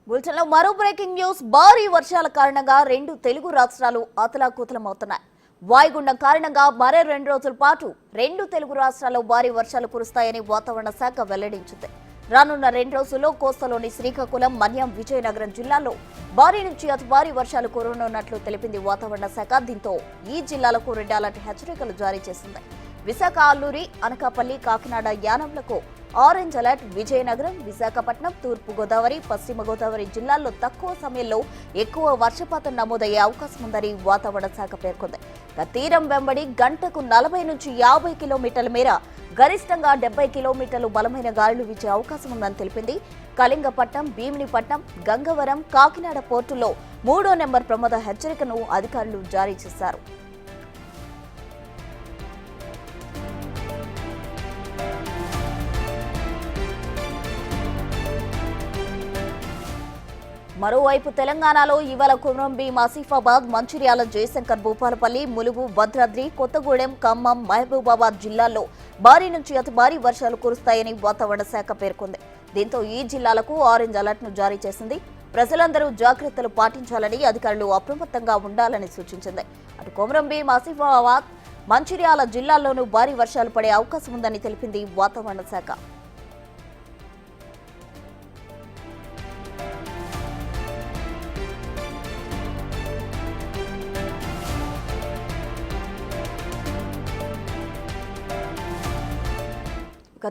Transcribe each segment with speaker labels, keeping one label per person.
Speaker 1: బులెటిన్లో మరో breaking news. భారీ వర్షాల కారణంగా రెండు తెలుగు రాష్ట్రాలు అతలాకుతలమవుతున్నాయి. వాయుగుండం కారణంగా మరో 2 రోజుల పాటు రెండు తెలుగు రాష్ట్రాల్లో భారీ వర్షాలు కురుస్తాయని వాతావరణ శాఖ వెల్లడించింది. రానున్న 2 రోజుల్లో కోస్తాలోని శ్రీకాకుళం, మన్యం, విజయనగరం జిల్లాల్లో భారీ నుంచి అతి భారీ వర్షాలు కురవనున్నట్లు తెలిపింది వాతావరణ శాఖ. దీంతో ఈ జిల్లాలకు రెడ్ అలర్ట్ హెచ్చరికలు జారీ చేసింది. విశాఖ, అల్లూరి, అనకాపల్లి, కాకినాడ, యానంలకు ఆరెంజ్ అలర్ట్. విజయనగరం, విశాఖపట్నం, తూర్పు గోదావరి, పశ్చిమ గోదావరి జిల్లాల్లో తక్కువ సమయంలో ఎక్కువ వర్షపాతం నమోదయ్యే అవకాశం ఉందని వాతావరణ శాఖ పేర్కొంది. తీరం వెంబడి గంటకు 40 నుంచి 50 కిలోమీటర్ల మేర, గరిష్టంగా 70 కిలోమీటర్లు బలమైన గాలులు వీచే అవకాశం ఉందని తెలిపింది. కళింగపట్నం, భీమినిపట్నం, గంగవరం, కాకినాడ పోర్టులో 3వ నెంబర్ ప్రమాద హెచ్చరికను అధికారులు జారీ చేశారు. మరోవైపు తెలంగాణలో ఇవాళ కొమరం భీం, ఆసిఫాబాద్, మంచిర్యాల, జయశంకర్, భూపాలపల్లి, ములుగు, భద్రాద్రి, కొత్తగూడెం, ఖమ్మం, మహబూబాబాద్ జిల్లాల్లో భారీ నుంచి అతి భారీ వర్షాలు కురుస్తాయని వాతావరణ శాఖ పేర్కొంది. దీంతో ఈ జిల్లాలకు ఆరెంజ్ అలర్ట్ ను జారీ చేసింది. ప్రజలందరూ జాగ్రత్తలు పాటించాలని, అధికారులు అప్రమత్తంగా ఉండాలని సూచించింది. అటు కొమరం భీం, ఆసిఫాబాద్, మంచిర్యాల జిల్లాల్లోనూ భారీ వర్షాలు పడే అవకాశం ఉందని తెలిపింది వాతావరణ శాఖ.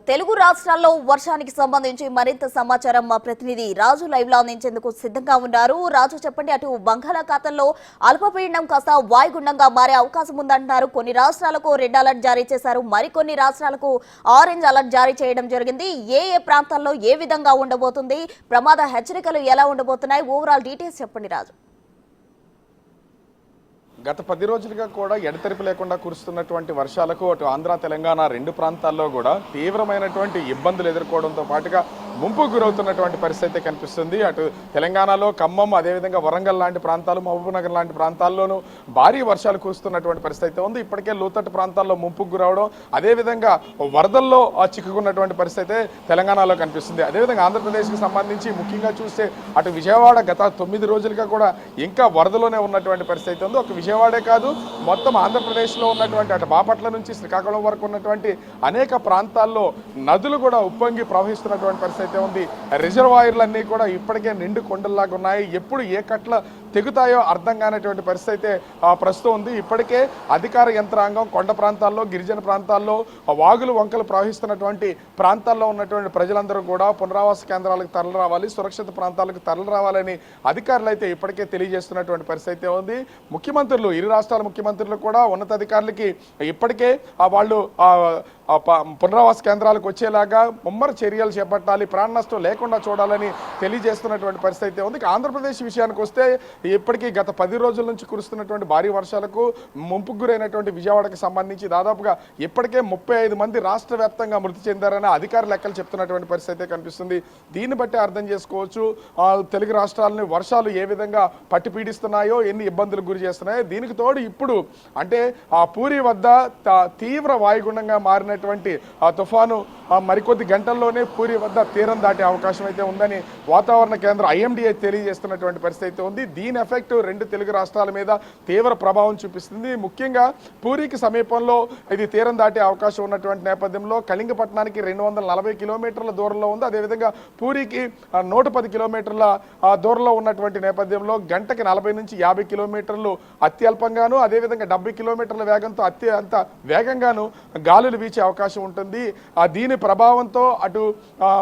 Speaker 1: తెలుగు రాష్ట్రాల్లో వర్షానికి సంబంధించి మరింత సమాచారం మా ప్రతినిధి రాజు లైవ్ లో అందించేందుకు సిద్ధంగా ఉన్నారు. రాజు, చెప్పండి, అటు బంగాళాఖాతంలో అల్పపీడనం కాస్త వాయుగుండంగా మారే అవకాశం ఉందంటున్నారు. కొన్ని రాష్ట్రాలకు రెడ్ అలర్ట్ జారీ చేశారు, మరికొన్ని రాష్ట్రాలకు ఆరెంజ్ అలర్ట్ జారీ చేయడం జరిగింది. ఏ ప్రాంతాల్లో ఏ విధంగా ఉండబోతుంది, ప్రమాద హెచ్చరికలు ఎలా ఉండబోతున్నాయి, ఓవరాల్ డీటెయిల్స్ చెప్పండి రాజు.
Speaker 2: గత 10 రోజులుగా కూడా ఎడతెరిపి లేకుండా కురుస్తున్నటువంటి వర్షాలకు అటు ఆంధ్ర, తెలంగాణ 2 ప్రాంతాల్లో కూడా తీవ్రమైనటువంటి ఇబ్బందులు ఎదుర్కోవడంతో పాటుగా ముంపుకు గురవుతున్నటువంటి పరిస్థితి కనిపిస్తుంది. అటు తెలంగాణలో ఖమ్మం, అదేవిధంగా వరంగల్ లాంటి ప్రాంతాలు, మహబూబ్నగర్ లాంటి ప్రాంతాల్లోనూ భారీ వర్షాలు కురుస్తున్నటువంటి పరిస్థితి ఉంది. ఇప్పటికే లోతట్టు ప్రాంతాల్లో ముంపుకు గురవడం, అదేవిధంగా వరదల్లో చిక్కుకున్నటువంటి పరిస్థితి తెలంగాణలో కనిపిస్తుంది. అదేవిధంగా ఆంధ్రప్రదేశ్కి సంబంధించి ముఖ్యంగా చూస్తే అటు విజయవాడ గత 9 రోజులుగా కూడా ఇంకా వరదలోనే ఉన్నటువంటి పరిస్థితి ఉంది. ఒక విజయవాడే కాదు, మొత్తం ఆంధ్రప్రదేశ్లో ఉన్నటువంటి అటు బాపట్ల నుంచి శ్రీకాకుళం వరకు ఉన్నటువంటి అనేక ప్రాంతాల్లో నదులు కూడా ఉప్పొంగి ప్రవహిస్తున్నటువంటి పరిస్థితి ఉంది. రిజర్వాయర్లన్నీ కూడా ఇప్పటికే నిండు కొండల్లాగా ఉన్నాయి. ఎప్పుడు ఏ కట్ల తెగుతాయో అర్థం కానటువంటి పరిస్థితి ప్రస్తుతం ఉంది. ఇప్పటికే అధికార యంత్రాంగం కొండ ప్రాంతాల్లో, గిరిజన ప్రాంతాల్లో, వాగులు వంకలు ప్రవహిస్తున్నటువంటి ప్రాంతాల్లో ఉన్నటువంటి ప్రజలందరూ కూడా పునరావాస కేంద్రాలకు తరలి రావాలి, సురక్షిత ప్రాంతాలకు తరలి రావాలని అధికారులు అయితే ఇప్పటికే తెలియజేస్తున్నటువంటి పరిస్థితి ఉంది. ముఖ్యమంత్రులు, ఇరు రాష్ట్రాల ముఖ్యమంత్రులు కూడా ఉన్నతాధికారులకి ఇప్పటికే వాళ్ళు పునరావాస కేంద్రాలకు వచ్చేలాగా ముమ్మర చర్యలు చేపట్టాలి, ప్రాణ నష్టం లేకుండా చూడాలని తెలియజేస్తున్నటువంటి పరిస్థితి ఉంది. ఆంధ్రప్రదేశ్ విషయానికి వస్తే ఇప్పటికీ గత 10 రోజుల నుంచి కురుస్తున్నటువంటి భారీ వర్షాలకు ముంపుకు గురైనటువంటి విజయవాడకు సంబంధించి దాదాపుగా ఇప్పటికే 35 మంది రాష్ట్ర వ్యాప్తంగా మృతి చెందారని అధికార లెక్కలు చెప్తున్నటువంటి పరిస్థితి కనిపిస్తుంది. దీన్ని బట్టి అర్థం చేసుకోవచ్చు తెలుగు రాష్ట్రాలని వర్షాలు ఏ విధంగా పట్టి పీడిస్తున్నాయో, ఎన్ని ఇబ్బందులకు గురి చేస్తున్నాయో. దీనికి తోడు ఇప్పుడు అంటే పూరి వద్ద తీవ్ర వాయుగుండంగా మారినటువంటి తుఫాను మరికొద్ది గంటల్లోనే పూరి వద్ద తీరం దాటే అవకాశం అయితే ఉందని వాతావరణ కేంద్రం IMDA తెలియజేస్తున్నటువంటి పరిస్థితి ఉంది. దీని ఎఫెక్ట్ 2 తెలుగు రాష్ట్రాల మీద తీవ్ర ప్రభావం చూపిస్తుంది. ముఖ్యంగా పూరికి సమీపంలో ఇది తీరం దాటే అవకాశం ఉన్నటువంటి నేపథ్యంలో కళింగపట్నానికి 240 కిలోమీటర్ల దూరంలో ఉంది. అదేవిధంగా పూరికి 110 కిలోమీటర్ల దూరంలో ఉన్నటువంటి నేపథ్యంలో గంటకి 40 నుంచి 50 కిలోమీటర్లు అత్యల్పంగాను, అదేవిధంగా 70 కిలోమీటర్ల వేగంతో అంత వేగంగాను గాలులు వీచే అవకాశం ఉంటుంది. దీని ప్రభావంతో అటు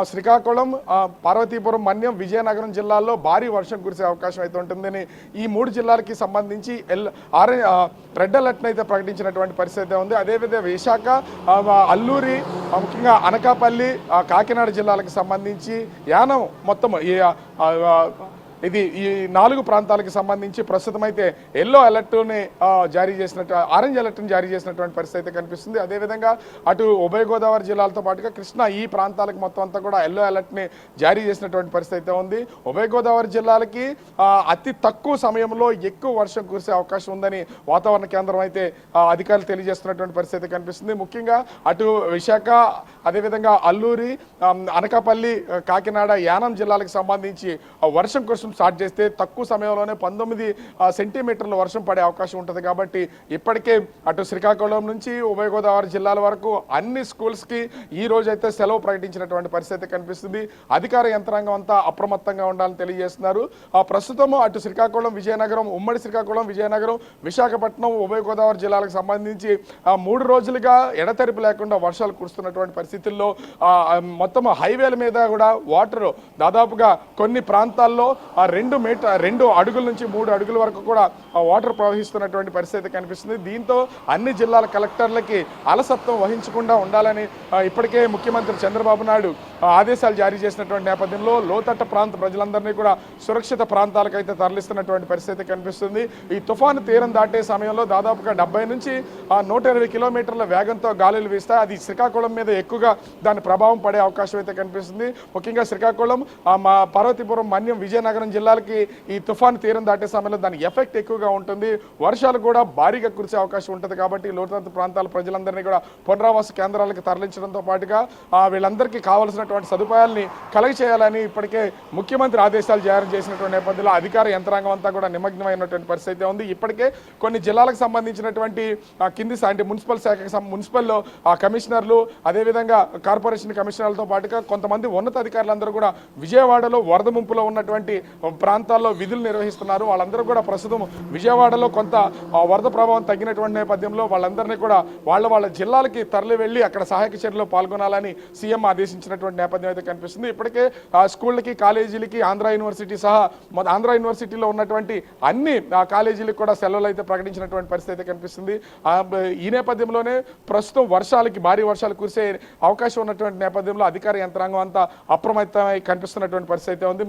Speaker 2: శ్రీకాకుళం, పార్వతీపురం, మన్యం, విజయనగరం జిల్లాల్లో భారీ వర్షం కురిసే అవకాశం అయితే ఉంటుందని ఈ 3 జిల్లాలకి సంబంధించి రెడ్ అలర్ట్ అయితే ప్రకటించినటువంటి పరిస్థితి ఉంది. అదేవిధంగా విశాఖ, అల్లూరి, ముఖ్యంగా అనకాపల్లి, కాకినాడ జిల్లాలకు సంబంధించి యానం మొత్తం ఇది ఈ 4 ప్రాంతాలకు సంబంధించి ప్రస్తుతం అయితే ఎల్లో అలర్ట్ని జారీ చేసినట్టు ఆరెంజ్ అలర్ట్ని జారీ చేసినటువంటి పరిస్థితి అయితే కనిపిస్తుంది. అదేవిధంగా అటు ఉభయ గోదావరి జిల్లాలతో పాటుగా కృష్ణా ఈ ప్రాంతాలకు మొత్తం అంతా కూడా ఎల్లో అలర్ట్ని జారీ చేసినటువంటి పరిస్థితి అయితే ఉంది. ఉభయ గోదావరి జిల్లాలకి అతి తక్కువ సమయంలో ఎక్కువ వర్షం కురిసే అవకాశం ఉందని వాతావరణ కేంద్రం అయితే అధికారులు తెలియజేస్తున్నటువంటి పరిస్థితి కనిపిస్తుంది. ముఖ్యంగా అటు విశాఖ, అదేవిధంగా అల్లూరి, అనకాపల్లి, కాకినాడ, యానం జిల్లాలకు సంబంధించి వర్షం కురసం స్టార్ట్ చేస్తే తక్కువ సమయంలోనే 19 సెంటీమీటర్ల వర్షం పడే అవకాశం ఉంటుంది. కాబట్టి ఇప్పటికే అటు శ్రీకాకుళం నుంచి ఉభయ గోదావరి జిల్లాల వరకు అన్ని స్కూల్స్కి ఈ రోజు అయితే సెలవు ప్రకటించినటువంటి పరిస్థితి కనిపిస్తుంది. అధికార యంత్రాంగం అంతా అప్రమత్తంగా ఉండాలని తెలియజేస్తున్నారు. ప్రస్తుతం అటు శ్రీకాకుళం, విజయనగరం, ఉమ్మడి శ్రీకాకుళం, విజయనగరం, విశాఖపట్నం, ఉభయ గోదావరి జిల్లాలకు సంబంధించి 3 రోజులుగా ఎడతెరిపి లేకుండా వర్షాలు కురుస్తున్నటువంటి పరిస్థితుల్లో మొత్తం హైవేల మీద కూడా వాటర్ దాదాపుగా కొన్ని ప్రాంతాల్లో 2 అడుగుల నుంచి 3 అడుగుల వరకు కూడా వాటర్ ప్రవహిస్తున్నటువంటి పరిస్థితి కనిపిస్తుంది. దీంతో అన్ని జిల్లాల కలెక్టర్లకి అలసత్వం వహించకుండా ఉండాలని ఇప్పటికే ముఖ్యమంత్రి చంద్రబాబు నాయుడు ఆదేశాలు జారీ చేసినటువంటి నేపథ్యంలో లోతట్ట ప్రాంత ప్రజలందరినీ కూడా సురక్షిత ప్రాంతాలకైతే తరలిస్తున్నటువంటి పరిస్థితి కనిపిస్తుంది. ఈ తుఫాను తీరం దాటే సమయంలో దాదాపుగా 70 నుంచి 120 కిలోమీటర్ల వేగంతో గాలులు వీస్తాయి. అది శ్రీకాకుళం మీద ఎక్కువగా దాని ప్రభావం పడే అవకాశం అయితే కనిపిస్తుంది. ముఖ్యంగా శ్రీకాకుళం, పార్వతీపురం, మన్యం, విజయనగరం జిల్లాలకి ఈ తుఫాను తీరం దాటే సమయంలో దాని ఎఫెక్ట్ ఎక్కువగా ఉంటుంది. వర్షాలు కూడా భారీగా కురిసే అవకాశం ఉంటుంది. కాబట్టి లోతట్టు ప్రాంతాల ప్రజలందరినీ కూడా పునరావాస కేంద్రాలకు తరలించడంతో పాటుగా వీళ్ళందరికీ కావాల్సినటువంటి సదుపాయాలని కలగచేయాలని ఇప్పటికే ముఖ్యమంత్రి ఆదేశాలు జారీ చేసినటువంటి నేపథ్యంలో అధికార యంత్రాంగం అంతా కూడా నిమగ్నమైనటువంటి పరిస్థితి ఉంది. ఇప్పటికే కొన్ని జిల్లాలకు సంబంధించినటువంటి కింది అంటే మున్సిపల్ శాఖకి మున్సిపల్ కమిషనర్లు, అదేవిధంగా కార్పొరేషన్ కమిషనర్లతో పాటుగా కొంతమంది ఉన్నతాధికారులందరూ కూడా విజయవాడలో వరద ముంపులో ఉన్నటువంటి ప్రాంతాల్లో విధులు నిర్వహిస్తున్నారు. వాళ్ళందరూ కూడా ప్రస్తుతం విజయవాడలో కొంత వరద ప్రభావం తగ్గినటువంటి నేపథ్యంలో వాళ్ళందరినీ కూడా వాళ్ళ జిల్లాలకి తరలి వెళ్ళి అక్కడ సహాయక చర్యలో పాల్గొనాలని సీఎం ఆదేశించినటువంటి నేపథ్యం అయితే కనిపిస్తుంది. ఇప్పటికే స్కూళ్ళకి, కాలేజీలకి ఆంధ్ర యూనివర్సిటీ సహా ఆంధ్ర యూనివర్సిటీలో ఉన్నటువంటి అన్ని కాలేజీలకు కూడా సెలవులు అయితే ప్రకటించినటువంటి పరిస్థితి అయితే కనిపిస్తుంది. ఈ నేపథ్యంలోనే ప్రస్తుతం భారీ వర్షాలు కురిసే అవకాశం ఉన్నటువంటి నేపథ్యంలో అధికార యంత్రాంగం అంతా అప్రమత్తమై కనిపిస్తున్నటువంటి పరిస్థితి అయితే ఉంది.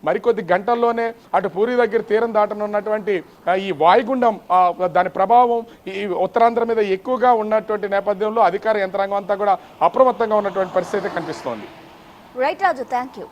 Speaker 2: మరికొద్ది గంటల్లోనే అటు పూరి దగ్గర తీరం దాటనున్నటువంటి ఈ వాయుగుండం దాని ప్రభావం ఈ ఉత్తరాంధ్ర మీద ఎక్కువగా ఉన్నటువంటి నేపథ్యంలో అధికార యంత్రాంగం అంతా కూడా అప్రమత్తంగా ఉన్నటువంటి పరిస్థితి కనిపిస్తోంది.
Speaker 1: Right Raju, thank you.